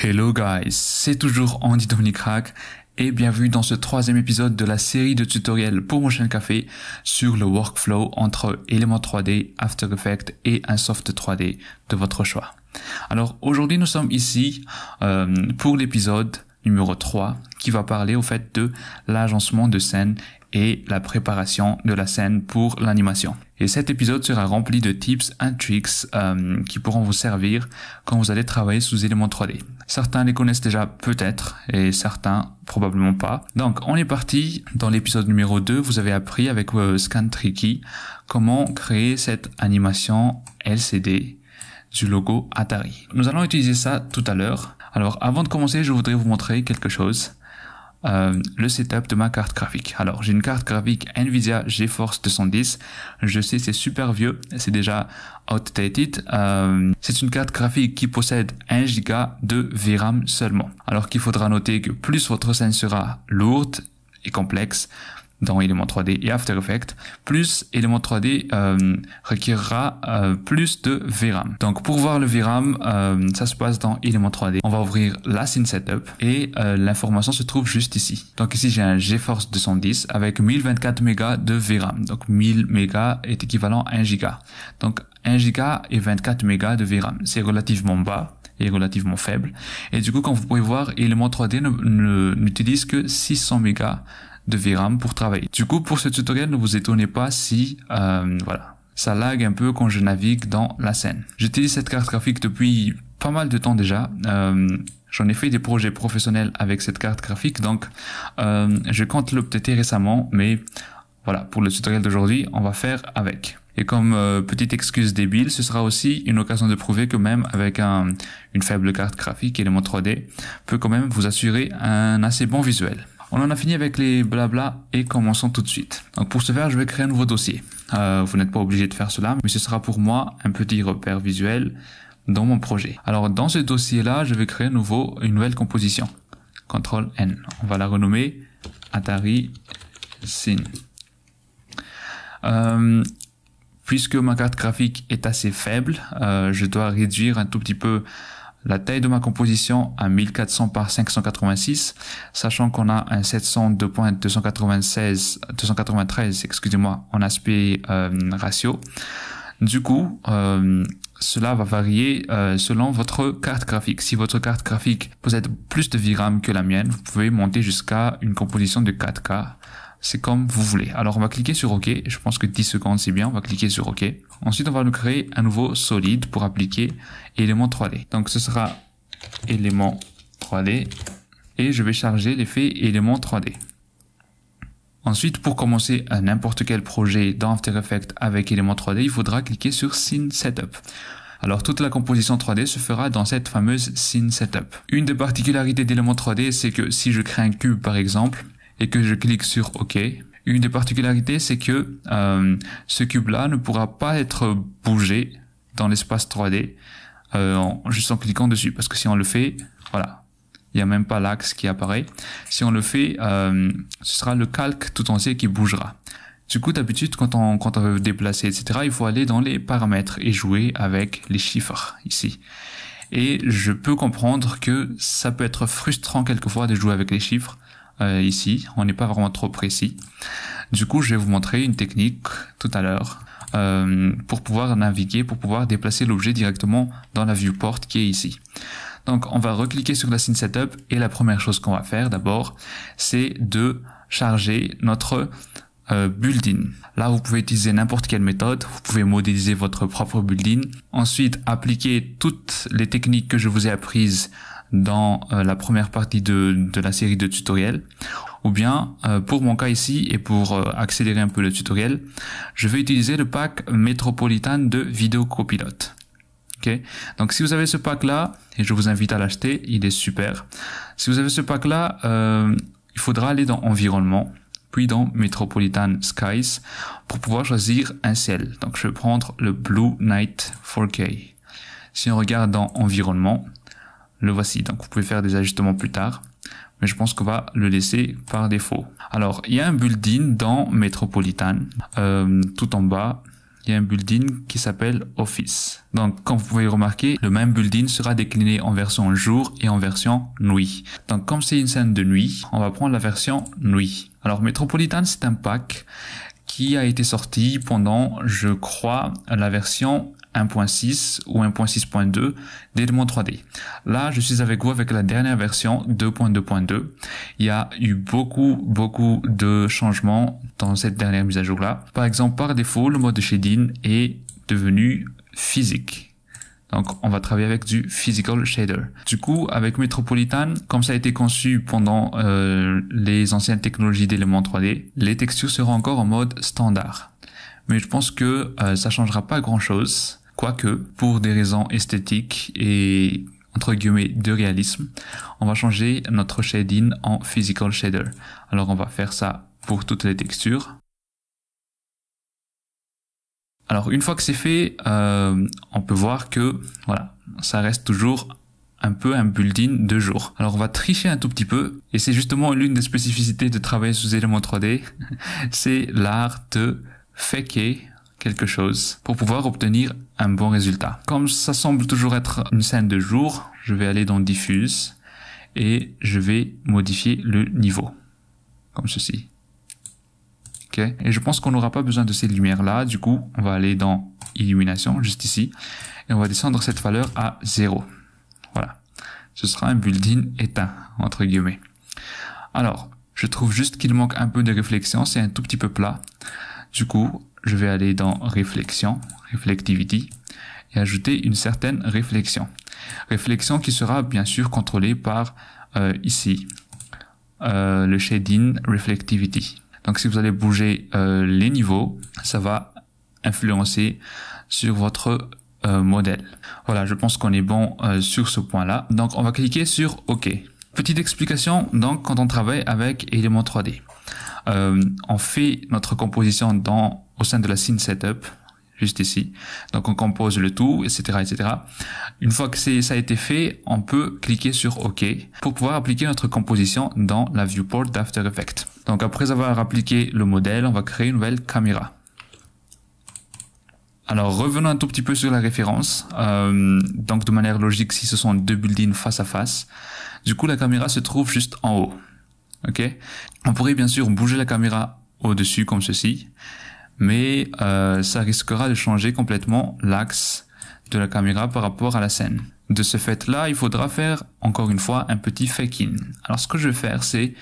Hello guys, c'est toujours Andy Dominic Rack et bienvenue dans ce troisième épisode de la série de tutoriels pour Motion Café sur le workflow entre Element 3D, After Effects et un soft 3D de votre choix. Alors aujourd'hui nous sommes ici pour l'épisode numéro 3 qui va parler au fait de l'agencement de scène et la préparation de la scène pour l'animation. Et cet épisode sera rempli de tips and tricks qui pourront vous servir quand vous allez travailler sous Element 3D. Certains les connaissent déjà peut-être et certains probablement pas. Donc on est parti. Dans l'épisode numéro 2, vous avez appris avec Scantricky comment créer cette animation LCD du logo Atari. Nous allons utiliser ça tout à l'heure. Alors avant de commencer, je voudrais vous montrer quelque chose. Le setup de ma carte graphique. Alors j'ai une carte graphique Nvidia GeForce 210. Je sais c'est super vieux, c'est déjà outdated. C'est une carte graphique qui possède 1 Go de VRAM seulement. Alors qu'il faudra noter que plus votre scène sera lourde et complexe dans Element 3D et After Effects, plus Element 3D requérera plus de VRAM. Donc pour voir le VRAM, ça se passe dans Element 3D. On va ouvrir la Scene Setup et l'information se trouve juste ici. Donc ici j'ai un GeForce 210 avec 1024 mégas de VRAM. Donc 1000 mégas est équivalent à 1 Go. Donc 1 Go et 24 mégas de VRAM. C'est relativement bas et relativement faible. Et du coup, comme vous pouvez voir, Element 3D n'utilise que 600 mégas de VRAM pour travailler. Du coup, pour ce tutoriel, ne vous étonnez pas si, ça lag un peu quand je navigue dans la scène. J'utilise cette carte graphique depuis pas mal de temps déjà. J'en ai fait des projets professionnels avec cette carte graphique, donc je compte l'updater récemment, mais voilà, pour le tutoriel d'aujourd'hui, on va faire avec. Et comme petite excuse débile, ce sera aussi une occasion de prouver que même avec une faible carte graphique, Element 3D peut quand même vous assurer un assez bon visuel. On en a fini avec les blabla et commençons tout de suite. Donc pour ce faire, je vais créer un nouveau dossier. Vous n'êtes pas obligé de faire cela, mais ce sera pour moi un petit repère visuel dans mon projet. Alors dans ce dossier-là, je vais créer une nouvelle composition. CTRL N. On va la renommer Atari Scene. Puisque ma carte graphique est assez faible, je dois réduire un tout petit peu la taille de ma composition à 1400 par 586, sachant qu'on a un 702.293, excusez-moi, en aspect ratio. Du coup, cela va varier selon votre carte graphique. Si votre carte graphique possède plus de VRAM que la mienne, vous pouvez monter jusqu'à une composition de 4K. C'est comme vous voulez. Alors on va cliquer sur OK. Je pense que 10 secondes c'est bien. On va cliquer sur OK. Ensuite on va nous créer un nouveau solide pour appliquer Element 3D. Donc ce sera Element 3D et je vais charger l'effet Element 3D. Ensuite pour commencer n'importe quel projet dans After Effects avec Element 3D, il faudra cliquer sur Scene Setup. Alors toute la composition 3D se fera dans cette fameuse Scene Setup. Une des particularités d'Element 3D, c'est que si je crée un cube par exemple, et que je clique sur OK, une des particularités c'est que ce cube-là ne pourra pas être bougé dans l'espace 3D juste en cliquant dessus, parce que si on le fait, voilà, il n'y a même pas l'axe qui apparaît. Si on le fait, ce sera le calque tout entier qui bougera. Du coup, d'habitude, quand on veut déplacer, etc., il faut aller dans les paramètres et jouer avec les chiffres ici. Et je peux comprendre que ça peut être frustrant quelquefois de jouer avec les chiffres. Ici, on n'est pas vraiment trop précis. Du coup, je vais vous montrer une technique tout à l'heure pour pouvoir naviguer, pour pouvoir déplacer l'objet directement dans la viewport qui est ici. Donc, on va recliquer sur la Scene Setup et la première chose qu'on va faire d'abord, c'est de charger notre build-in. Là, vous pouvez utiliser n'importe quelle méthode. Vous pouvez modéliser votre propre build-in. Ensuite, appliquer toutes les techniques que je vous ai apprises dans la première partie de la série de tutoriels, ou bien pour mon cas ici et pour accélérer un peu le tutoriel, je vais utiliser le pack Metropolitan de Video Copilot. Okay. Donc si vous avez ce pack là, et je vous invite à l'acheter, il est super. Si vous avez ce pack là, il faudra aller dans Environnement, puis dans Metropolitan Skies pour pouvoir choisir un ciel. Donc je vais prendre le Blue Night 4K. Si on regarde dans Environnement, le voici. Donc vous pouvez faire des ajustements plus tard, mais je pense qu'on va le laisser par défaut. Alors il y a un build-in dans Metropolitan tout en bas il y a un build-in qui s'appelle Office. Donc, comme vous pouvez remarquer, le même build-in sera décliné en version jour et en version nuit. Donc, comme c'est une scène de nuit, on va prendre la version nuit. Alors, Metropolitan, c'est un pack qui a été sorti pendant, je crois, la version 1.6 ou 1.6.2 d'éléments 3D. Là, je suis avec vous avec la dernière version 2.2.2. Il y a eu beaucoup de changements dans cette dernière mise à jour-là. Par exemple, par défaut, le mode de shading est devenu physique. Donc, on va travailler avec du physical shader. Du coup, avec Metropolitan, comme ça a été conçu pendant les anciennes technologies d'éléments 3D, les textures seront encore en mode standard. Mais je pense que ça changera pas grand-chose. Quoique, pour des raisons esthétiques et entre guillemets de réalisme, on va changer notre shading en physical shader. Alors on va faire ça pour toutes les textures. Alors une fois que c'est fait, on peut voir que voilà, ça reste toujours un peu un build-in de jour. Alors on va tricher un tout petit peu, et c'est justement l'une des spécificités de travailler sous éléments 3D, c'est l'art de faker quelque chose pour pouvoir obtenir un bon résultat. Comme ça semble toujours être une scène de jour, je vais aller dans Diffuse et je vais modifier le niveau comme ceci. Ok, et je pense qu'on n'aura pas besoin de ces lumières là. Du coup, on va aller dans Illumination juste ici et on va descendre cette valeur à 0. Voilà, ce sera un build-in éteint entre guillemets. Alors, je trouve juste qu'il manque un peu de réflexion, c'est un tout petit peu plat. Du coup, je vais aller dans Réflexion, Reflectivity, et ajouter une certaine réflexion. Réflexion qui sera bien sûr contrôlée par ici, le Shading Reflectivity. Donc si vous allez bouger les niveaux, ça va influencer sur votre modèle. Voilà, je pense qu'on est bon sur ce point-là. Donc on va cliquer sur OK. Petite explication, donc quand on travaille avec éléments 3D. On fait notre composition au sein de la scene setup, juste ici. Donc on compose le tout, etc., etc. Une fois que ça a été fait, on peut cliquer sur OK pour pouvoir appliquer notre composition dans la viewport d'After Effects. Donc après avoir appliqué le modèle, on va créer une nouvelle caméra. Alors revenons un tout petit peu sur la référence. Donc de manière logique, si ce sont deux build-in face à face, du coup la caméra se trouve juste en haut. Ok, on pourrait bien sûr bouger la caméra au-dessus comme ceci, mais ça risquera de changer complètement l'axe de la caméra par rapport à la scène. De ce fait-là, il faudra faire encore une fois un petit fake-in. Alors ce que je vais faire, c'est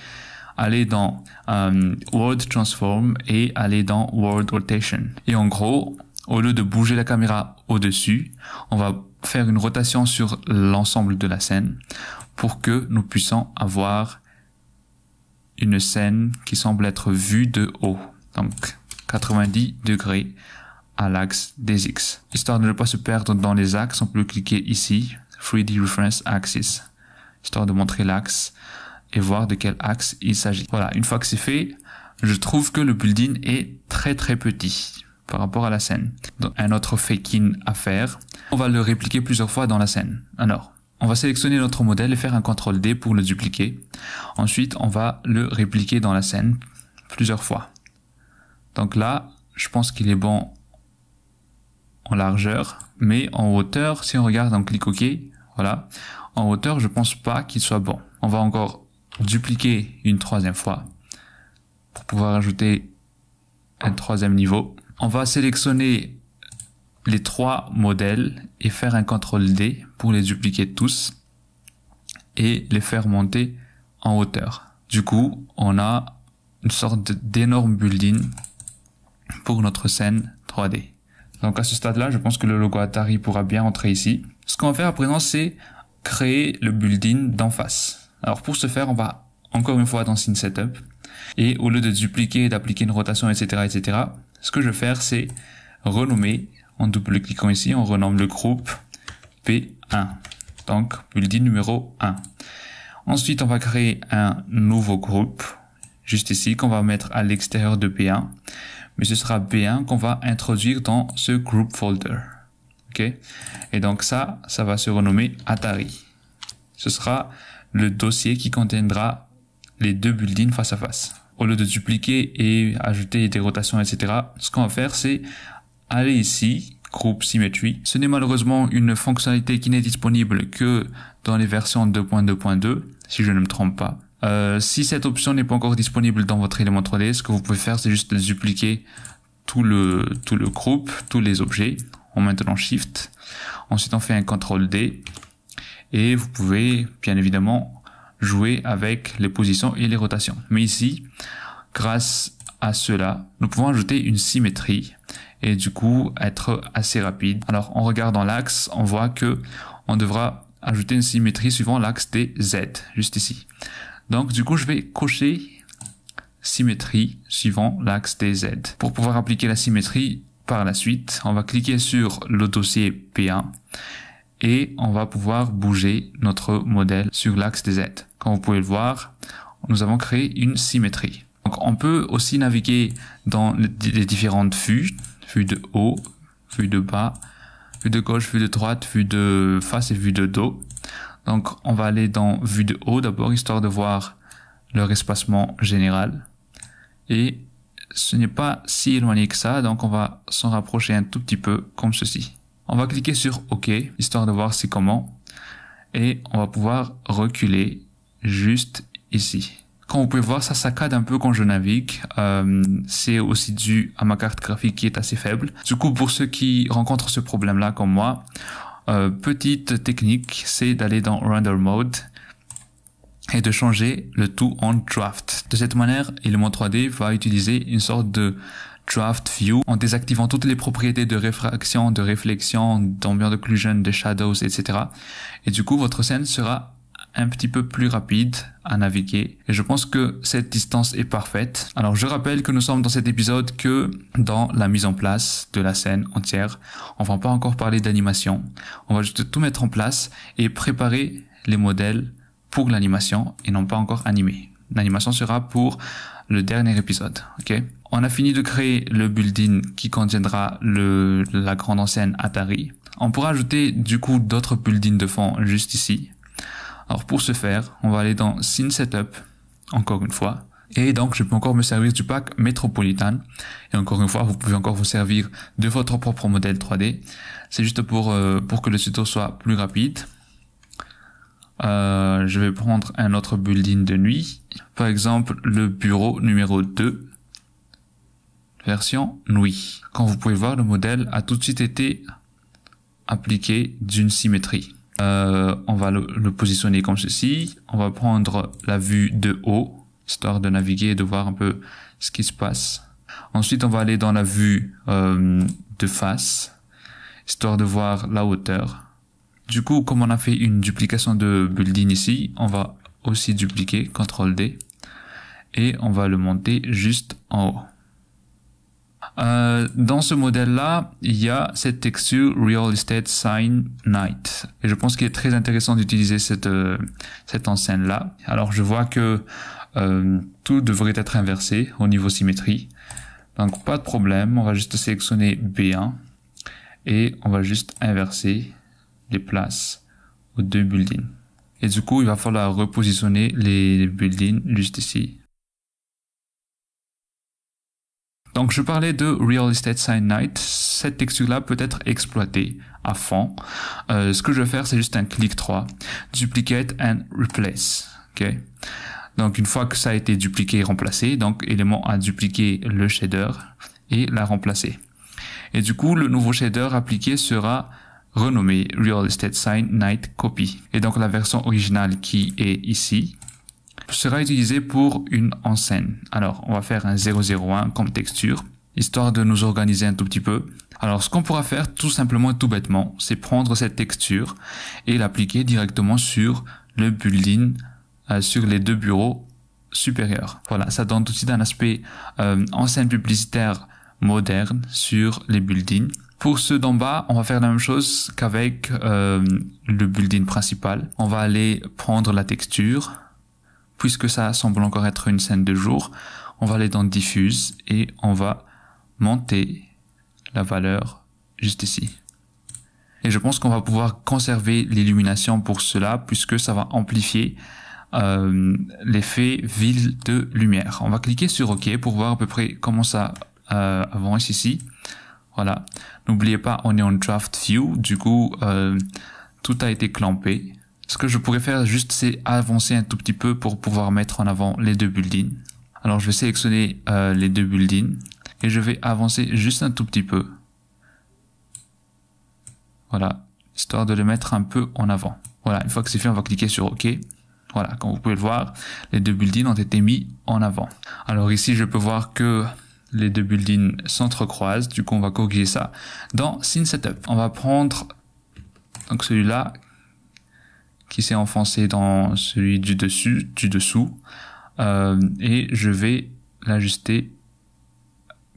aller dans World Transform et aller dans World Rotation. Et en gros, au lieu de bouger la caméra au-dessus, on va faire une rotation sur l'ensemble de la scène pour que nous puissions avoir une scène qui semble être vue de haut, donc 90 degrés à l'axe des X. Histoire de ne pas se perdre dans les axes, on peut cliquer ici, 3D Reference Axis, histoire de montrer l'axe et voir de quel axe il s'agit. Voilà, une fois que c'est fait, je trouve que le build-in est très petit par rapport à la scène. Donc, un autre fake-in à faire, on va le répliquer plusieurs fois dans la scène. Alors, on va sélectionner notre modèle et faire un CTRL-D pour le dupliquer. Ensuite, on va le répliquer dans la scène plusieurs fois. Donc là, je pense qu'il est bon en largeur, mais en hauteur, si on regarde, on clique OK, voilà. En hauteur, je pense pas qu'il soit bon. On va encore dupliquer une troisième fois pour pouvoir ajouter un troisième niveau. On va sélectionner les trois modèles et faire un CTRL-D pour les dupliquer tous et les faire monter en hauteur. Du coup, on a une sorte d'énorme build-in pour notre scène 3D. Donc à ce stade-là, je pense que le logo Atari pourra bien entrer ici. Ce qu'on va faire à présent, c'est créer le build-in d'en face. Alors pour ce faire, on va encore une fois dans Scene Setup et au lieu de dupliquer, d'appliquer une rotation, etc., etc., ce que je vais faire, c'est renommer. En double-cliquant ici, on renomme le groupe P1. Donc, build-in numéro 1. Ensuite, on va créer un nouveau groupe, juste ici, qu'on va mettre à l'extérieur de P1. Mais ce sera B1 qu'on va introduire dans ce group folder. Ok? Et donc ça va se renommer Atari. Ce sera le dossier qui contiendra les deux build-in face à face. Au lieu de dupliquer et ajouter des rotations, etc., ce qu'on va faire, c'est aller ici, Group Symmetry. Ce n'est malheureusement une fonctionnalité qui n'est disponible que dans les versions 2.2.2, si je ne me trompe pas. Si cette option n'est pas encore disponible dans votre élément 3D, ce que vous pouvez faire, c'est juste dupliquer tout le groupe, tous les objets, en maintenant Shift. Ensuite, on fait un CTRL D. Et vous pouvez, bien évidemment, jouer avec les positions et les rotations. Mais ici, grâce à cela, nous pouvons ajouter une symétrie et du coup être assez rapide. Alors en regardant l'axe, on voit que on devra ajouter une symétrie suivant l'axe des Z, juste ici. Donc du coup, je vais cocher symétrie suivant l'axe des Z. Pour pouvoir appliquer la symétrie par la suite, on va cliquer sur le dossier P1 et on va pouvoir bouger notre modèle sur l'axe des Z. Comme vous pouvez le voir, nous avons créé une symétrie. Donc on peut aussi naviguer dans les différentes vues, vue de haut, vue de bas, vue de gauche, vue de droite, vue de face et vue de dos. Donc on va aller dans vue de haut d'abord, histoire de voir leur espacement général. Et ce n'est pas si éloigné que ça, donc on va s'en rapprocher un tout petit peu comme ceci. On va cliquer sur OK, histoire de voir c'est comment. Et on va pouvoir reculer juste ici. Comme vous pouvez voir, ça saccade un peu quand je navigue. C'est aussi dû à ma carte graphique qui est assez faible. Du coup, pour ceux qui rencontrent ce problème-là comme moi, petite technique, c'est d'aller dans Render Mode et de changer le tout en Draft. De cette manière, Element 3D va utiliser une sorte de Draft View en désactivant toutes les propriétés de réfraction, de réflexion, d'ambient occlusion, de shadows, etc. Et du coup, votre scène sera un petit peu plus rapide à naviguer. Et je pense que cette distance est parfaite. Alors, je rappelle que nous sommes dans cet épisode que dans la mise en place de la scène entière. On va pas encore parler d'animation. On va juste tout mettre en place et préparer les modèles pour l'animation et non pas encore animer. L'animation sera pour le dernier épisode. Ok. On a fini de créer le building qui contiendra la grande enseigne Atari. On pourra ajouter du coup d'autres buildings de fond juste ici. Alors pour ce faire, on va aller dans Scene Setup, encore une fois. Et donc je peux encore me servir du pack Metropolitan. Et encore une fois, vous pouvez encore vous servir de votre propre modèle 3D. C'est juste pour que le tuto soit plus rapide. Je vais prendre un autre building de nuit. Par exemple, le bureau numéro 2. Version nuit. Comme vous pouvez voir, le modèle a tout de suite été appliqué d'une symétrie. On va le positionner comme ceci. On va prendre la vue de haut, histoire de naviguer et de voir un peu ce qui se passe. Ensuite, on va aller dans la vue de face, histoire de voir la hauteur. Du coup, comme on a fait une duplication de building ici, on va aussi dupliquer, CTRL D, et on va le monter juste en haut. Dans ce modèle-là, il y a cette texture Real Estate Sign Night. Et je pense qu'il est très intéressant d'utiliser cette enseigne-là. Alors, je vois que tout devrait être inversé au niveau symétrie. Donc, pas de problème. On va juste sélectionner B1 et on va juste inverser les places aux deux buildings. Et du coup, il va falloir repositionner les buildings juste ici. Donc, je parlais de Real Estate Sign Night. Cette texture-là peut être exploitée à fond. Ce que je vais faire, c'est juste un clic 3. Duplicate and Replace. Ok. Donc, une fois que ça a été dupliqué et remplacé, donc, élément à dupliquer le shader et la remplacer. Et du coup, le nouveau shader appliqué sera renommé Real Estate Sign Night Copy. Et donc, la version originale qui est ici sera utilisé pour une enseigne. Alors, on va faire un 001 comme texture, histoire de nous organiser un tout petit peu. Alors, ce qu'on pourra faire tout simplement, tout bêtement, c'est prendre cette texture et l'appliquer directement sur le building, sur les deux bureaux supérieurs. Voilà, ça donne tout de suite un aspect enseigne publicitaire moderne sur les buildings. Pour ceux d'en bas, on va faire la même chose qu'avec le building principal. On va aller prendre la texture. Puisque ça semble encore être une scène de jour, on va aller dans Diffuse et on va monter la valeur juste ici. Et je pense qu'on va pouvoir conserver l'illumination pour cela, puisque ça va amplifier l'effet ville de lumière. On va cliquer sur OK pour voir à peu près comment ça avance ici. Voilà. N'oubliez pas, on est en draft view. Du coup, tout a été clampé. Ce que je pourrais faire juste, c'est avancer un tout petit peu pour pouvoir mettre en avant les deux buildings. Alors, je vais sélectionner les deux buildings et je vais avancer juste un tout petit peu. Voilà, histoire de le mettre un peu en avant. Voilà, une fois que c'est fait, on va cliquer sur OK. Voilà, comme vous pouvez le voir, les deux buildings ont été mis en avant. Alors ici, je peux voir que les deux buildings s'entrecroisent. Du coup, on va corriger ça dans Scene Setup. On va prendre donc celui-là qui s'est enfoncé dans celui du dessous, et je vais l'ajuster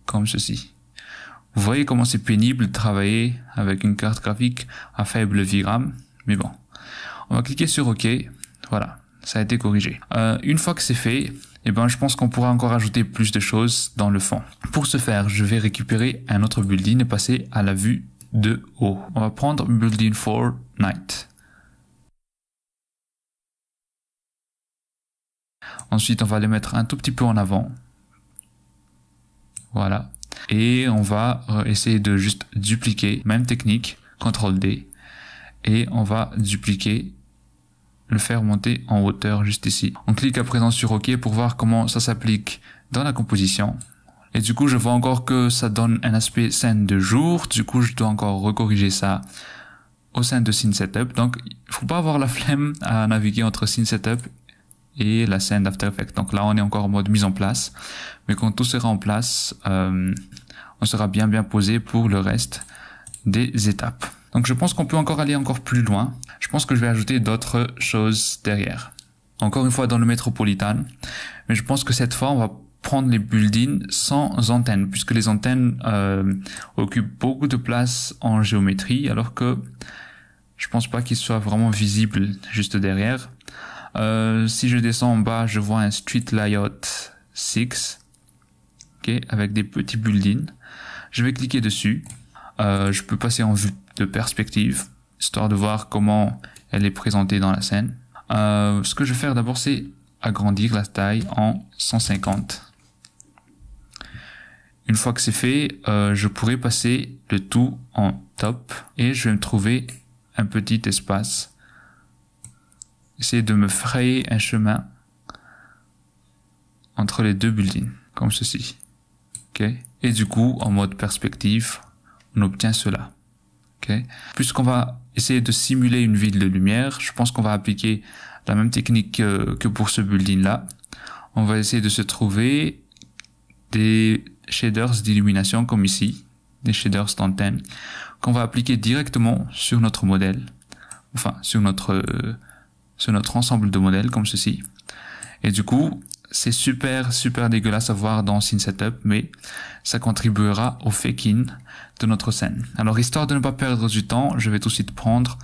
comme ceci. Vous voyez comment c'est pénible de travailler avec une carte graphique à faible VRAM, mais bon. On va cliquer sur OK. Voilà, ça a été corrigé. Une fois que c'est fait, eh ben, je pense qu'on pourra encore ajouter plus de choses dans le fond. Pour ce faire, je vais récupérer un autre building et passer à la vue de haut. On va prendre Building for Night. Ensuite, on va les mettre un tout petit peu en avant. Voilà. Et on va essayer de juste dupliquer, même technique, CTRL D. Et on va dupliquer, le faire monter en hauteur juste ici. On clique à présent sur OK pour voir comment ça s'applique dans la composition. Et du coup, je vois encore que ça donne un aspect scène de jour. Du coup, je dois encore recorriger ça au sein de Scene Setup. Donc, il ne faut pas avoir la flemme à naviguer entre Scene Setup et la scène d'After Effects. Donc là, on est encore en mode mise en place. Mais quand tout sera en place, on sera bien posé pour le reste des étapes. Donc je pense qu'on peut encore aller encore plus loin. Je pense que je vais ajouter d'autres choses derrière. Encore une fois dans le Metropolitan. Mais je pense que cette fois, on va prendre les buildings sans antennes, puisque les antennes occupent beaucoup de place en géométrie, alors que je pense pas qu'ils soient vraiment visibles juste derrière. Si je descends en bas, je vois un Street Layout 6, okay, avec des petits buildings. Je vais cliquer dessus. Je peux passer en vue de perspective, histoire de voir comment elle est présentée dans la scène. Ce que je vais faire d'abord, c'est agrandir la taille en 150. Une fois que c'est fait, je pourrais passer le tout en top et je vais me trouver un petit espace. Essayer de me frayer un chemin entre les deux buildings, comme ceci. Okay. Et du coup, en mode perspective, on obtient cela. Okay. Puisqu'on va essayer de simuler une ville de lumière, je pense qu'on va appliquer la même technique que pour ce building-là. On va essayer de se trouver des shaders d'illumination comme ici, des shaders d'antenne, qu'on va appliquer directement sur notre modèle, enfin sur notre ensemble de modèles comme ceci. Et du coup, c'est super dégueulasse à voir dans Scene Setup, mais ça contribuera au fake-in de notre scène. Alors, histoire de ne pas perdre du temps, je vais tout de suite prendre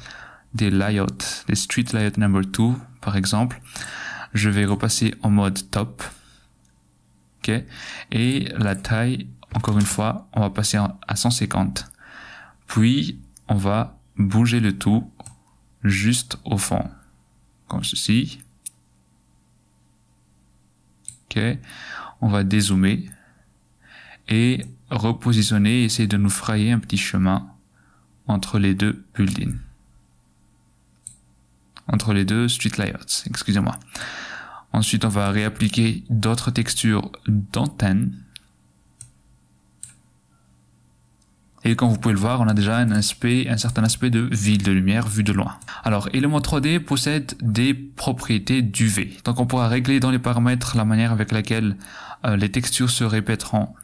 des layouts, des Street Layout Number 2, par exemple. Je vais repasser en mode top. Okay. Et la taille, encore une fois, on va passer à 150. Puis, on va bouger le tout juste au fond, comme ceci. Okay. On va dézoomer et repositionner, essayer de nous frayer un petit chemin entre les deux buildings. Entre les deux street layouts, excusez-moi. Ensuite, on va réappliquer d'autres textures d'antenne. Et comme vous pouvez le voir, on a déjà un certain aspect de ville de lumière vu de loin. Alors, Element 3D possède des propriétés d'UV. Donc, on pourra régler dans les paramètres la manière avec laquelle les textures se répéteront.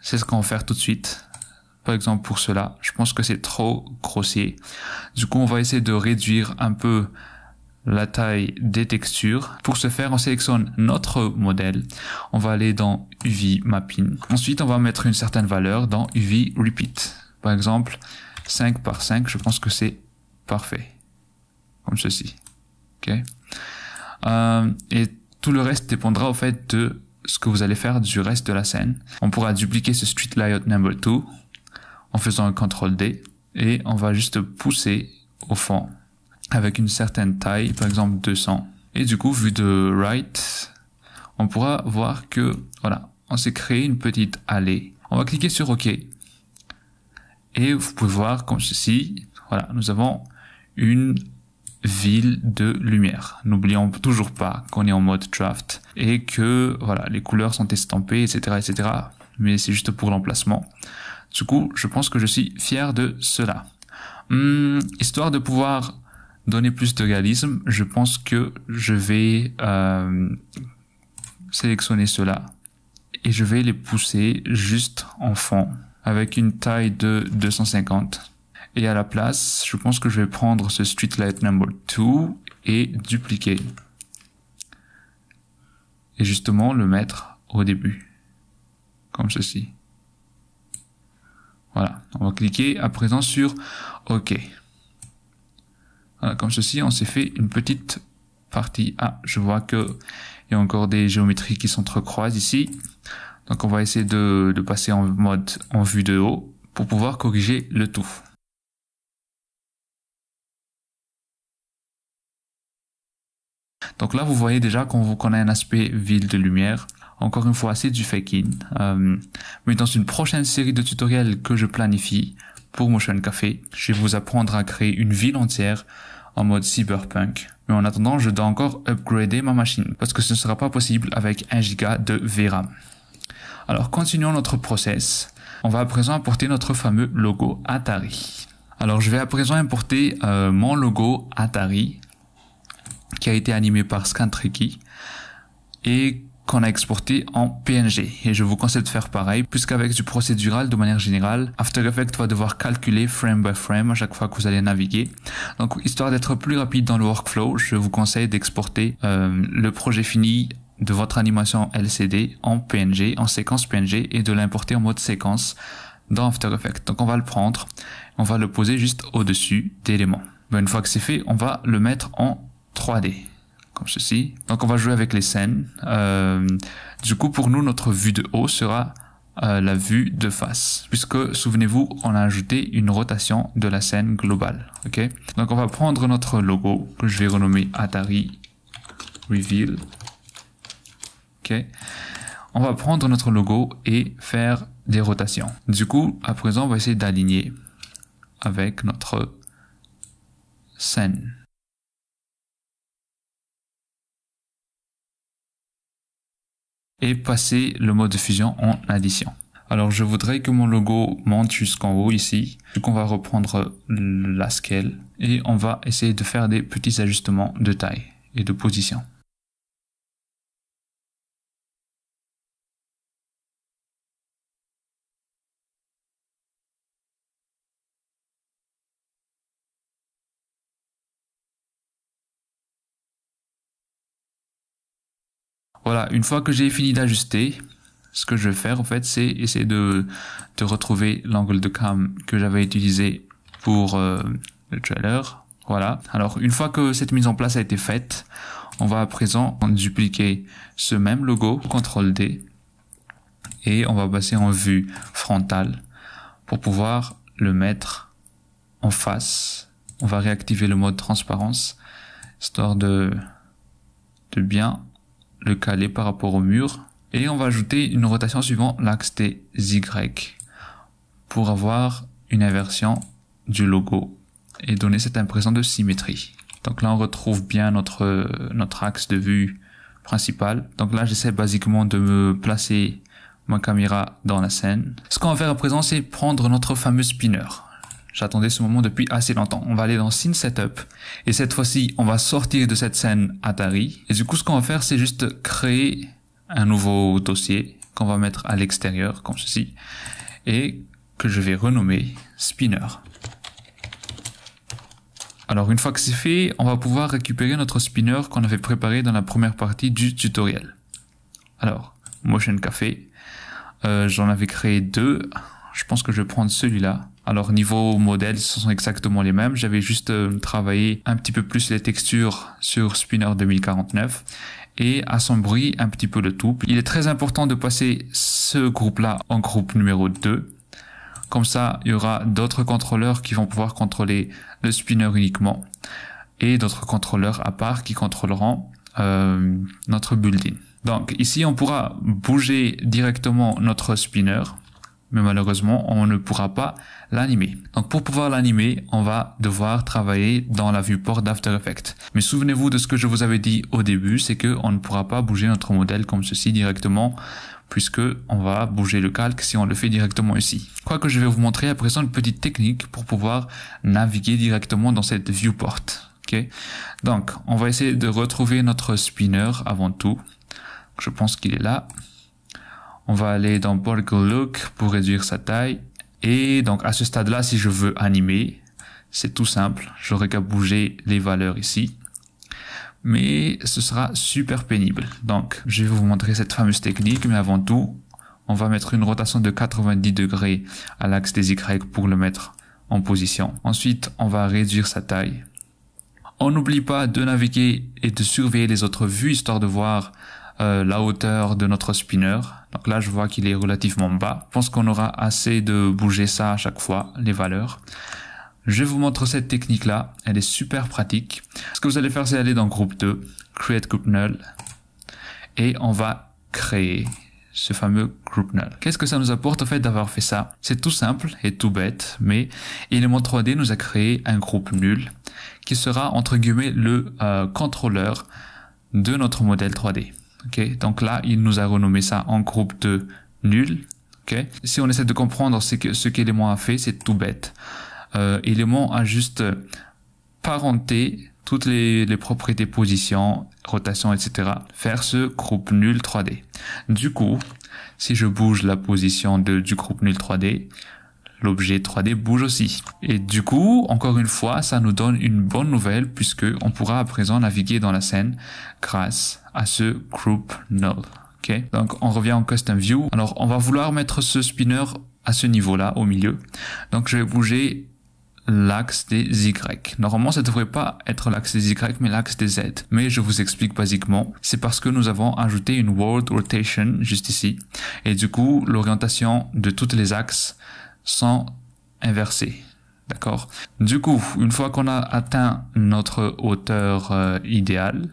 C'est ce qu'on va faire tout de suite. Par exemple, pour cela, je pense que c'est trop grossier. Du coup, on va essayer de réduire un peu la taille des textures. Pour ce faire, on sélectionne notre modèle. On va aller dans UV Mapping. Ensuite, on va mettre une certaine valeur dans UV Repeat. Par exemple, 5 par 5, je pense que c'est parfait. Comme ceci. Okay. Et tout le reste dépendra au fait de ce que vous allez faire du reste de la scène. On pourra dupliquer ce Street Layout Number 2 en faisant un CTRL D et on va juste pousser au fond avec une certaine taille, par exemple 200. Et du coup, vu de right, on pourra voir que, voilà, on s'est créé une petite allée. On va cliquer sur OK. Et vous pouvez voir comme ceci, voilà, nous avons une ville de lumière. N'oublions toujours pas qu'on est en mode draft et que voilà, les couleurs sont estampées, etc., etc. Mais c'est juste pour l'emplacement. Du coup, je pense que je suis fier de cela. Histoire de pouvoir donner plus de réalisme, je pense que je vais sélectionner cela et je vais les pousser juste en fond avec une taille de 250. Et à la place, je pense que je vais prendre ce Streetlight Number 2 et dupliquer. Et justement le mettre au début. Comme ceci. Voilà. On va cliquer à présent sur OK. Voilà, comme ceci, on s'est fait une petite partie. Ah, je vois que il y a encore des géométries qui s'entrecroisent ici. Donc on va essayer de passer en mode en vue de haut pour pouvoir corriger le tout. Donc là, vous voyez déjà qu'on a un aspect ville de lumière. Encore une fois, c'est du fake-in. Mais dans une prochaine série de tutoriels que je planifie pour Motion Café, je vais vous apprendre à créer une ville entière en mode cyberpunk. Mais en attendant, je dois encore upgrader ma machine parce que ce ne sera pas possible avec 1 Go de VRAM. Alors, continuons notre process. On va à présent importer notre fameux logo Atari. Alors, je vais à présent importer mon logo Atari qui a été animé par Scantreki et qu'on a exporté en PNG. Et je vous conseille de faire pareil, puisqu'avec du procédural, de manière générale, After Effects va devoir calculer frame by frame à chaque fois que vous allez naviguer. Donc, histoire d'être plus rapide dans le workflow, je vous conseille d'exporter le projet fini de votre animation LCD en PNG, en séquence PNG, et de l'importer en mode séquence dans After Effects. Donc, on va le prendre, on va le poser juste au-dessus d'éléments. Une fois que c'est fait, on va le mettre en 3D. Comme ceci. Donc on va jouer avec les scènes. Du coup, pour nous, notre vue de haut sera la vue de face. Puisque, souvenez-vous, on a ajouté une rotation de la scène globale. Ok. Donc on va prendre notre logo, que je vais renommer Atari Reveal. Ok. On va prendre notre logo et faire des rotations. Du coup, à présent, on va essayer d'aligner avec notre scène. Et passer le mode de fusion en addition. Alors je voudrais que mon logo monte jusqu'en haut ici. Donc on va reprendre la scale et on va essayer de faire des petits ajustements de taille et de position. Voilà, une fois que j'ai fini d'ajuster, ce que je vais faire en fait, c'est essayer de retrouver l'angle de cam que j'avais utilisé pour le trailer. Voilà. Alors une fois que cette mise en place a été faite, on va à présent dupliquer ce même logo, CTRL D, et on va passer en vue frontale pour pouvoir le mettre en face. On va réactiver le mode transparence, histoire de bien le caler par rapport au mur. Et on va ajouter une rotation suivant l'axe des Y pour avoir une inversion du logo et donner cette impression de symétrie. Donc là, on retrouve bien notre axe de vue principal. Donc là, j'essaie basiquement de me placer ma caméra dans la scène. Ce qu'on va faire à présent, c'est prendre notre fameux spinner. J'attendais ce moment depuis assez longtemps. On va aller dans Scene Setup. Et cette fois-ci, on va sortir de cette scène Atari. Et du coup, ce qu'on va faire, c'est juste créer un nouveau dossier qu'on va mettre à l'extérieur, comme ceci. Et que je vais renommer Spinner. Alors, une fois que c'est fait, on va pouvoir récupérer notre spinner qu'on avait préparé dans la première partie du tutoriel. Alors, Motion Café. J'en avais créé 2. Je pense que je vais prendre celui-là. Alors niveau modèle, ce sont exactement les mêmes. J'avais juste travaillé un petit peu plus les textures sur Spinner 2049 et assombri un petit peu le tout. Il est très important de passer ce groupe-là en groupe numéro 2. Comme ça, il y aura d'autres contrôleurs qui vont pouvoir contrôler le spinner uniquement et d'autres contrôleurs à part qui contrôleront notre building. Donc ici, on pourra bouger directement notre spinner mais malheureusement, on ne pourra pas l'animer. Donc pour pouvoir l'animer, on va devoir travailler dans la viewport d'After Effects. Mais souvenez-vous de ce que je vous avais dit au début, c'est que on ne pourra pas bouger notre modèle comme ceci directement, puisque on va bouger le calque si on le fait directement ici. Quoique je vais vous montrer à présent une petite technique pour pouvoir naviguer directement dans cette viewport. Okay. Donc, on va essayer de retrouver notre spinner avant tout. Je pense qu'il est là. On va aller dans Particle Look pour réduire sa taille. Et donc, à ce stade-là, si je veux animer, c'est tout simple. J'aurai qu'à bouger les valeurs ici. Mais ce sera super pénible. Donc, je vais vous montrer cette fameuse technique. Mais avant tout, on va mettre une rotation de 90 degrés à l'axe des Y pour le mettre en position. Ensuite, on va réduire sa taille. On n'oublie pas de naviguer et de surveiller les autres vues, histoire de voir la hauteur de notre spinner. Donc là, je vois qu'il est relativement bas. Je pense qu'on aura assez de bouger ça à chaque fois, les valeurs. Je vous montre cette technique-là. Elle est super pratique. Ce que vous allez faire, c'est aller dans groupe 2, Create Group Null, et on va créer ce fameux group null. Qu'est-ce que ça nous apporte au fait d'avoir fait ça? C'est tout simple et tout bête, mais Element 3D nous a créé un groupe nul qui sera entre guillemets le contrôleur de notre modèle 3D. Okay? Donc là, il nous a renommé ça en groupe de nul. Okay? Si on essaie de comprendre ce qu'Element a fait, c'est tout bête. Element a juste parenté toutes les propriétés position, rotation, etc. Faire ce groupe nul 3D. Du coup, si je bouge la position du groupe nul 3D, l'objet 3D bouge aussi. Et du coup, encore une fois, ça nous donne une bonne nouvelle puisque on pourra à présent naviguer dans la scène grâce à ce group null. Okay? Donc, on revient en Custom View. Alors, on va vouloir mettre ce spinner à ce niveau-là, au milieu. Donc, je vais bouger l'axe des Y. Normalement, ça ne devrait pas être l'axe des Y, mais l'axe des Z. Mais je vous explique basiquement. C'est parce que nous avons ajouté une World Rotation juste ici. Et du coup, l'orientation de tous les axes sont inversées. D'accord? Du coup, une fois qu'on a atteint notre hauteur idéale,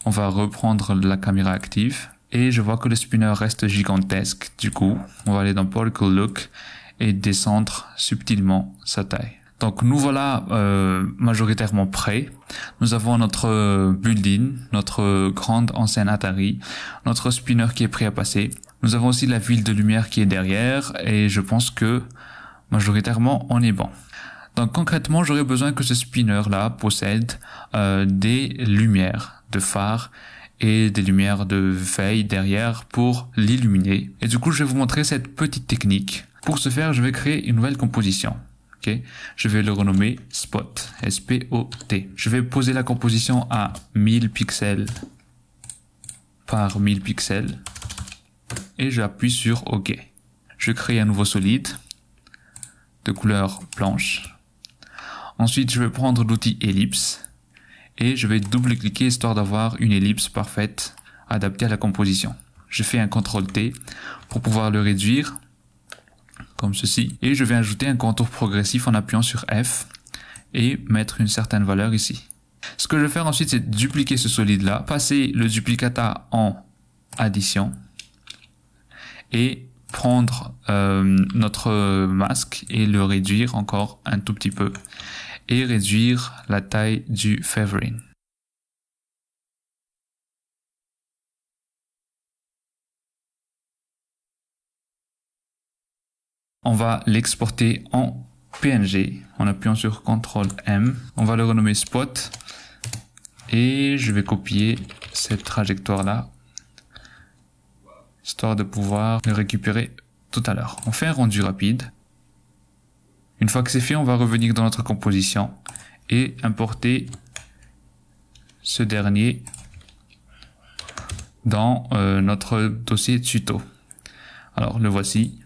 on va reprendre la caméra active. Et je vois que le spinner reste gigantesque. Du coup, on va aller dans Particle Look et descendre subtilement sa taille. Donc nous voilà majoritairement prêts. Nous avons notre building, notre grande enseigne Atari, notre spinner qui est prêt à passer. Nous avons aussi la ville de lumière qui est derrière et je pense que majoritairement on est bon. Donc concrètement, j'aurais besoin que ce spinner là possède des lumières de phare et des lumières de veille derrière pour l'illuminer. Et du coup, je vais vous montrer cette petite technique. Pour ce faire, je vais créer une nouvelle composition. Okay? Je vais le renommer Spot, S-P-O-T. Je vais poser la composition à 1000 pixels par 1000 pixels et j'appuie sur OK. Je crée un nouveau solide de couleur blanche. Ensuite, je vais prendre l'outil ellipse et je vais double-cliquer histoire d'avoir une ellipse parfaite adaptée à la composition. Je fais un CTRL-T pour pouvoir le réduire comme ceci. Et je vais ajouter un contour progressif en appuyant sur F et mettre une certaine valeur ici. Ce que je vais faire ensuite, c'est dupliquer ce solide-là, passer le duplicata en addition et prendre notre masque et le réduire encore un tout petit peu et réduire la taille du feathering. On va l'exporter en PNG en appuyant sur CTRL-M. On va le renommer Spot et je vais copier cette trajectoire-là histoire de pouvoir le récupérer tout à l'heure. On fait un rendu rapide. Une fois que c'est fait, on va revenir dans notre composition et importer ce dernier dans notre dossier tuto. Alors le voici.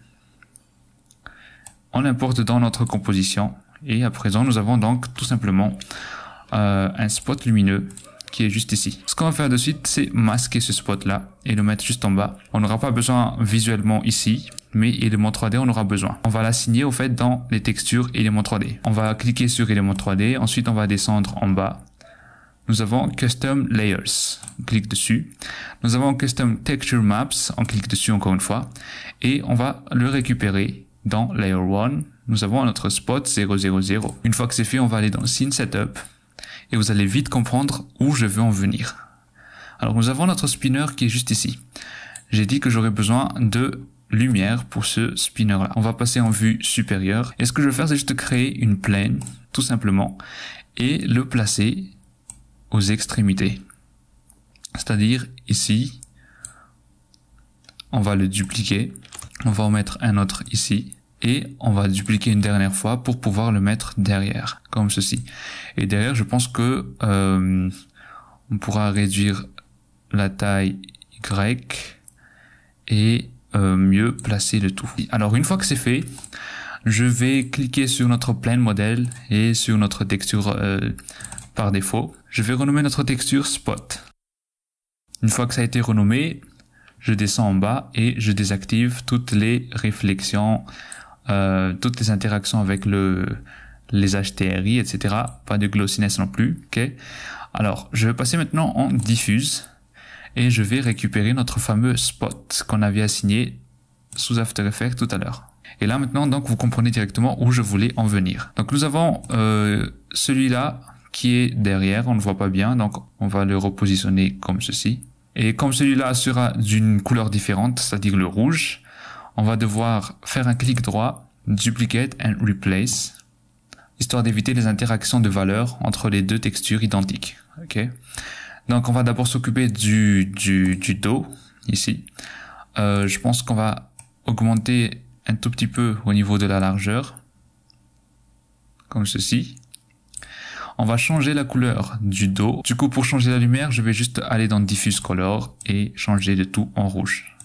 On l'importe dans notre composition et à présent nous avons donc tout simplement un spot lumineux qui est juste ici. Ce qu'on va faire de suite, c'est masquer ce spot là et le mettre juste en bas. On n'aura pas besoin visuellement ici, mais Element 3D on aura besoin. On va l'assigner au fait dans les textures Element 3D. On va cliquer sur Element 3D, ensuite on va descendre en bas. nous avons Custom Layers. On clique dessus. Nous avons Custom Texture Maps. On clique dessus encore une fois. Et on va le récupérer dans Layer 1. Nous avons notre spot 000. Une fois que c'est fait, on va aller dans Scene Setup. Et vous allez vite comprendre où je veux en venir. Alors, nous avons notre spinner qui est juste ici. J'ai dit que j'aurais besoin de lumière pour ce spinner là. On va passer en vue supérieure. Et ce que je vais faire, c'est juste créer une plane, tout simplement, et le placer aux extrémités. C'est-à-dire ici, on va le dupliquer. On va en mettre un autre ici. Et on va dupliquer une dernière fois pour pouvoir le mettre derrière, comme ceci. Et derrière, je pense que on pourra réduire la taille Y et mieux placer le tout. Alors une fois que c'est fait, je vais cliquer sur notre plane modèle et sur notre texture par défaut. Je vais renommer notre texture spot. Une fois que ça a été renommé, je descends en bas et je désactive toutes les réflexions, toutes les interactions avec les HDRI, etc. Pas de glossiness non plus. Okay. Alors, je vais passer maintenant en diffuse. Et je vais récupérer notre fameux spot qu'on avait assigné sous After Effects tout à l'heure. Et là maintenant, donc, vous comprenez directement où je voulais en venir. Donc nous avons celui-là qui est derrière, on ne le voit pas bien, donc on va le repositionner comme ceci. Et comme celui-là sera d'une couleur différente, c'est-à-dire le rouge, on va devoir faire un clic droit, Duplicate and Replace, histoire d'éviter les interactions de valeurs entre les deux textures identiques. Okay. Donc on va d'abord s'occuper du dos, ici. Je pense qu'on va augmenter un tout petit peu au niveau de la largeur, comme ceci. On va changer la couleur du dos. Du coup, pour changer la lumière, je vais juste aller dans Diffuse Color et changer le tout en rouge.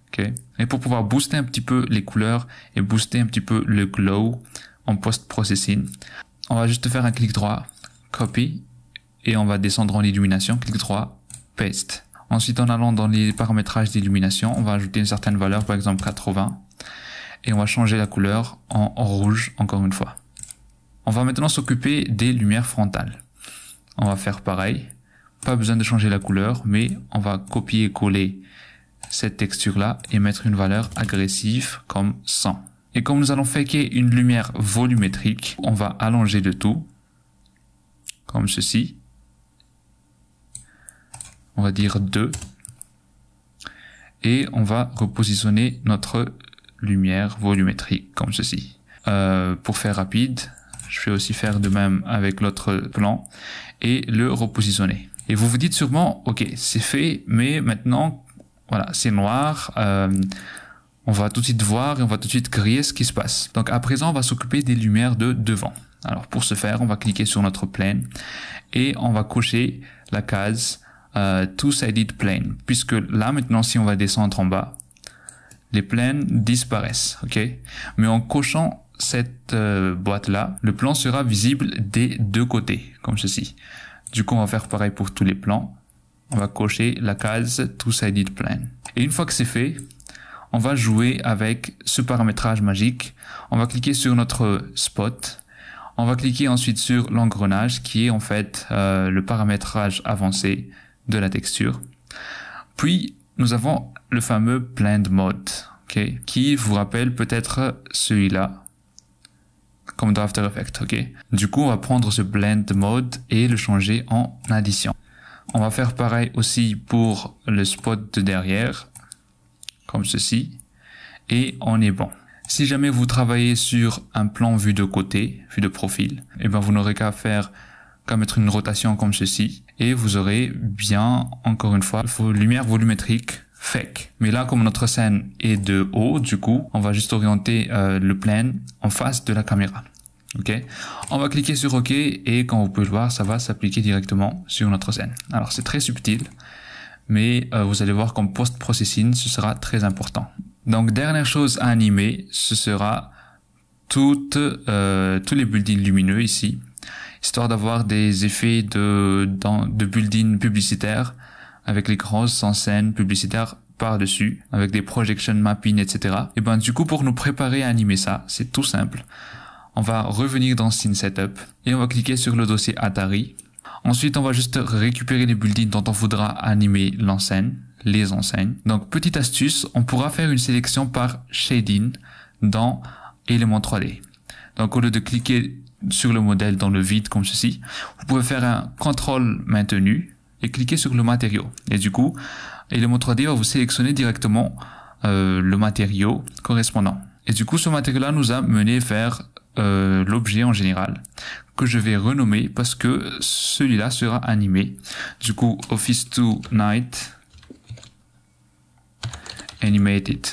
Okay. Et pour pouvoir booster un petit peu les couleurs et booster un petit peu le glow en post-processing, on va juste faire un clic droit, Copy, et on va descendre en illumination, clic droit, Paste. Ensuite, en allant dans les paramétrages d'illumination, on va ajouter une certaine valeur, par exemple 80, et on va changer la couleur en rouge encore une fois. On va maintenant s'occuper des lumières frontales. On va faire pareil, pas besoin de changer la couleur, mais on va copier-coller cette texture-là et mettre une valeur agressive comme 100. Et comme nous allons faker une lumière volumétrique, on va allonger le tout, comme ceci. On va dire 2. Et on va repositionner notre lumière volumétrique, comme ceci. Pour faire rapide, je vais aussi faire de même avec l'autre plan et le repositionner. Et vous vous dites sûrement, ok, c'est fait, mais maintenant, voilà, c'est noir. On va tout de suite voir et on va tout de suite griller ce qui se passe. Donc à présent, on va s'occuper des lumières de devant. Alors pour ce faire, on va cliquer sur notre plane et on va cocher la case Two-Sided Plane. Puisque là maintenant, si on va descendre en bas, les planes disparaissent. Ok. Mais en cochant cette boîte-là, le plan sera visible des deux côtés, comme ceci. Du coup, on va faire pareil pour tous les plans. On va cocher la case Two-Sided Plane. Et une fois que c'est fait, on va jouer avec ce paramétrage magique. On va cliquer sur notre spot. On va cliquer ensuite sur l'engrenage qui est en fait le paramétrage avancé de la texture. Puis, nous avons le fameux Blend Mode, okay, qui vous rappelle peut-être celui-là, comme dans After Effects. Okay. Du coup, on va prendre ce Blend Mode et le changer en addition. On va faire pareil aussi pour le spot de derrière, comme ceci, et on est bon. Si jamais vous travaillez sur un plan vu de côté, vu de profil, eh ben vous n'aurez qu'à mettre une rotation comme ceci, et vous aurez bien, encore une fois, lumière volumétrique fake. Mais là, comme notre scène est de haut, du coup, on va juste orienter le plane en face de la caméra. Ok, on va cliquer sur OK et comme vous pouvez le voir, ça va s'appliquer directement sur notre scène. Alors c'est très subtil, mais vous allez voir qu'en post-processing, ce sera très important. Donc dernière chose à animer, ce sera tous les buildings lumineux ici, histoire d'avoir des effets de buildings publicitaires avec les grosses enseignes publicitaires par-dessus, avec des projection mapping, etc. Et ben du coup, pour nous préparer à animer ça, c'est tout simple. On va revenir dans Scene Setup et on va cliquer sur le dossier Atari. Ensuite, on va juste récupérer les buildings dont on voudra animer l'enseigne, les enseignes. Donc, petite astuce, on pourra faire une sélection par shading dans Element 3D. Donc, au lieu de cliquer sur le modèle dans le vide comme ceci, vous pouvez faire un contrôle maintenu et cliquer sur le matériau. Et du coup, Element 3D va vous sélectionner directement le matériau correspondant. Et du coup, ce matériau-là nous a mené vers l'objet en général, que je vais renommer parce que celui-là sera animé. Du coup, Office 2 Night Animated.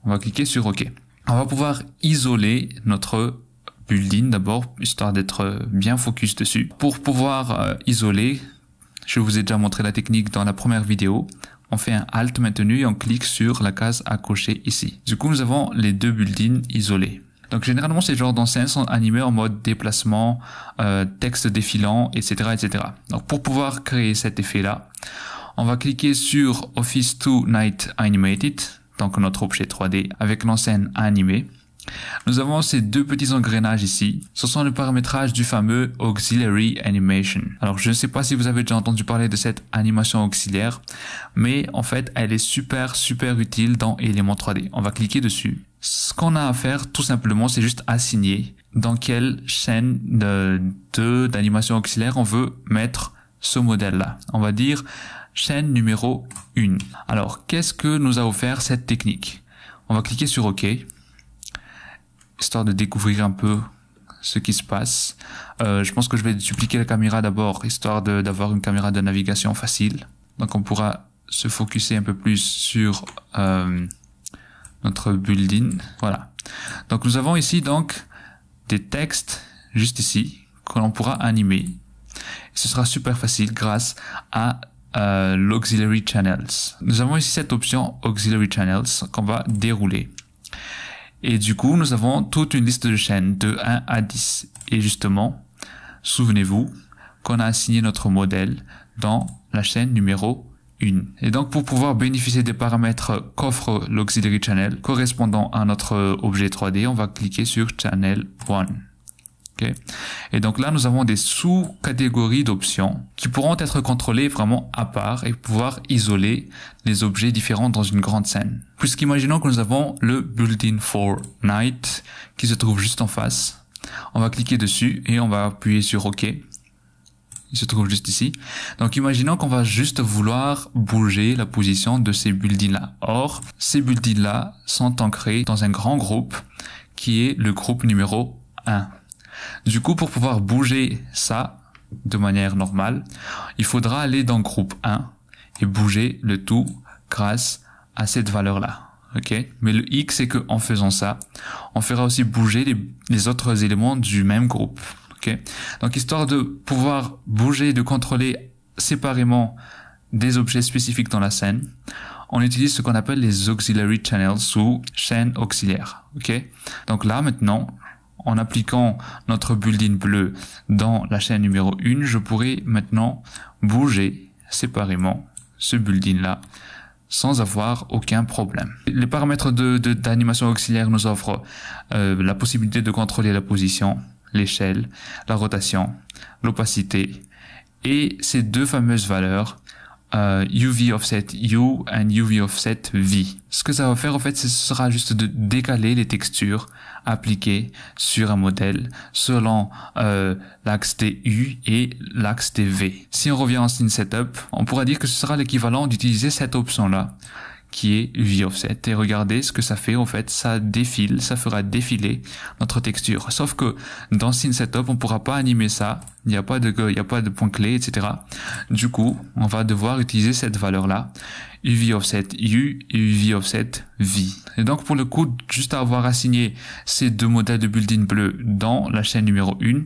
On va cliquer sur OK. On va pouvoir isoler notre building d'abord, histoire d'être bien focus dessus. Pour pouvoir isoler, je vous ai déjà montré la technique dans la première vidéo. On fait un Alt maintenu et on clique sur la case à cocher ici. Du coup, nous avons les deux buildings isolés. Donc, généralement, ces genres d'enseignes sont animés en mode déplacement, texte défilant, etc., etc. Donc, pour pouvoir créer cet effet-là, on va cliquer sur Office 2 Night Animated, donc notre objet 3D avec l'enseigne animée. Nous avons ces deux petits engrenages ici. Ce sont le paramétrage du fameux Auxiliary Animation. Alors, je ne sais pas si vous avez déjà entendu parler de cette animation auxiliaire, mais en fait, elle est super utile dans Element 3D. On va cliquer dessus. Ce qu'on a à faire, tout simplement, c'est juste assigner dans quelle chaîne d'animation auxiliaire on veut mettre ce modèle-là. On va dire chaîne numéro 1. Alors, qu'est-ce que nous a offert cette technique? On va cliquer sur OK, histoire de découvrir un peu ce qui se passe. Je pense que je vais dupliquer la caméra d'abord, histoire d'avoir une caméra de navigation facile. Donc on pourra se focuser un peu plus sur notre building. Voilà. Donc nous avons ici donc des textes juste ici que l'on pourra animer. Et ce sera super facile grâce à l'Auxiliary Channels. Nous avons ici cette option Auxiliary Channels qu'on va dérouler. Et du coup, nous avons toute une liste de chaînes de 1 à 10. Et justement, souvenez-vous qu'on a assigné notre modèle dans la chaîne numéro 1. Et donc, pour pouvoir bénéficier des paramètres qu'offre l'Auxiliary Channel correspondant à notre objet 3D, on va cliquer sur Channel 1. Okay. Et donc là, nous avons des sous-catégories d'options qui pourront être contrôlées vraiment à part et pouvoir isoler les objets différents dans une grande scène. Puisqu'imaginons que nous avons le Building for Night qui se trouve juste en face. On va cliquer dessus et on va appuyer sur OK. Il se trouve juste ici. Donc imaginons qu'on va juste vouloir bouger la position de ces buildings-là. Or, ces buildings-là sont ancrés dans un grand groupe qui est le groupe numéro 1. Du coup, pour pouvoir bouger ça de manière normale, il faudra aller dans groupe 1 et bouger le tout grâce à cette valeur-là. Okay? Mais le hic, c'est qu'en faisant ça, on fera aussi bouger les autres éléments du même groupe. Okay? Donc, histoire de pouvoir bouger, de contrôler séparément des objets spécifiques dans la scène, on utilise ce qu'on appelle les Auxiliary Channels ou chaînes auxiliaires. Okay? Donc là, maintenant, en appliquant notre building bleu dans la chaîne numéro 1, je pourrais maintenant bouger séparément ce building-là sans avoir aucun problème. Les paramètres d'animation auxiliaire nous offrent la possibilité de contrôler la position, l'échelle, la rotation, l'opacité et ces deux fameuses valeurs UV offset U et UV offset V. Ce que ça va faire en fait, ce sera juste de décaler les textures appliquées sur un modèle selon l'axe des U et l'axe des V. Si on revient en Scene Setup, on pourra dire que ce sera l'équivalent d'utiliser cette option-là qui est UV offset et regardez ce que ça fait en fait, ça défile, ça fera défiler notre texture. Sauf que dans Scene Setup, on pourra pas animer ça, il n'y a pas de point clé, etc. Du coup, on va devoir utiliser cette valeur-là, UV offset U et UV offset V. Et donc pour le coup, juste à avoir assigné ces deux modèles de building bleu dans la chaîne numéro 1,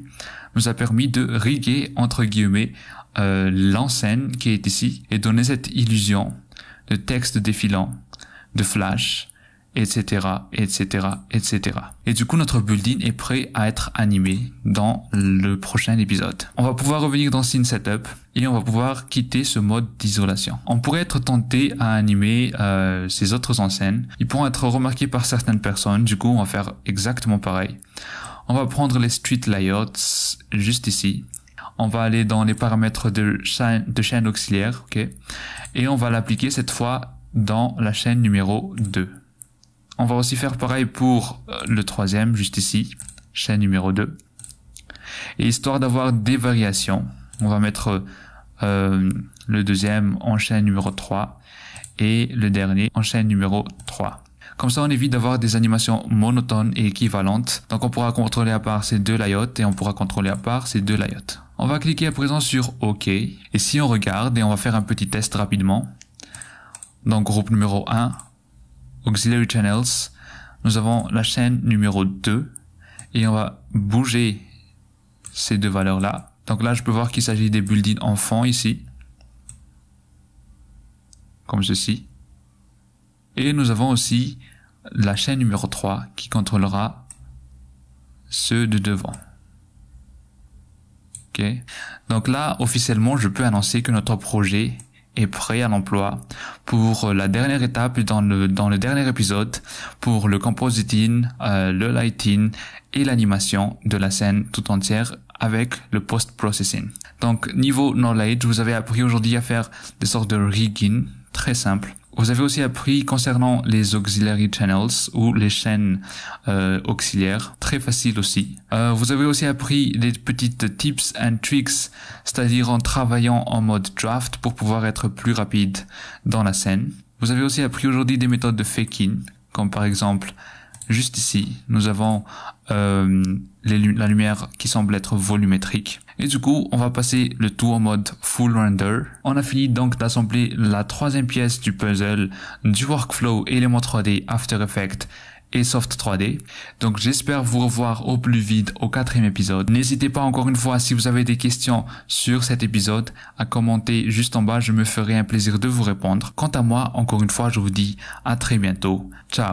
nous a permis de riguer entre guillemets l'enseigne qui est ici et donner cette illusion de texte défilant, de flash, etc., etc., etc. Et du coup, notre building est prêt à être animé dans le prochain épisode. On va pouvoir revenir dans Scene Setup et on va pouvoir quitter ce mode d'isolation. On pourrait être tenté à animer ces autres enseignes. Ils pourront être remarqués par certaines personnes. Du coup, on va faire exactement pareil. On va prendre les street layouts juste ici. on va aller dans les paramètres de chaîne auxiliaire, ok, et on va l'appliquer cette fois dans la chaîne numéro 2. On va aussi faire pareil pour le troisième, juste ici, chaîne numéro 2. Et histoire d'avoir des variations, on va mettre le deuxième en chaîne numéro 3 et le dernier en chaîne numéro 3. Comme ça, on évite d'avoir des animations monotones et équivalentes. Donc, on pourra contrôler à part ces deux layouts et on pourra contrôler à part ces deux layouts. On va cliquer à présent sur OK. Et si on regarde, et on va faire un petit test rapidement. Donc, groupe numéro 1, Auxiliary Channels. Nous avons la chaîne numéro 2 et on va bouger ces deux valeurs-là. Donc là, je peux voir qu'il s'agit des build-in en fond ici. Comme ceci. Et nous avons aussi la chaîne numéro 3 qui contrôlera ceux de devant. Ok. Donc là, officiellement, je peux annoncer que notre projet est prêt à l'emploi pour la dernière étape dans le dernier épisode pour le compositing, le lighting et l'animation de la scène tout entière avec le post-processing. Donc, niveau knowledge, vous avez appris aujourd'hui à faire des sortes de rigging très simples. Vous avez aussi appris concernant les auxiliary channels ou les chaînes auxiliaires, très facile aussi. Vous avez aussi appris des petites tips and tricks, c'est-à-dire en travaillant en mode draft pour pouvoir être plus rapide dans la scène. Vous avez aussi appris aujourd'hui des méthodes de faking, comme par exemple, juste ici, nous avons la lumière qui semble être volumétrique. Et du coup, on va passer le tout en mode full render. On a fini donc d'assembler la troisième pièce du puzzle du workflow Element 3D, After Effects et Soft 3D. Donc j'espère vous revoir au plus vite au 4e épisode. N'hésitez pas encore une fois, si vous avez des questions sur cet épisode, à commenter juste en bas, je me ferai un plaisir de vous répondre. Quant à moi, encore une fois, je vous dis à très bientôt. Ciao.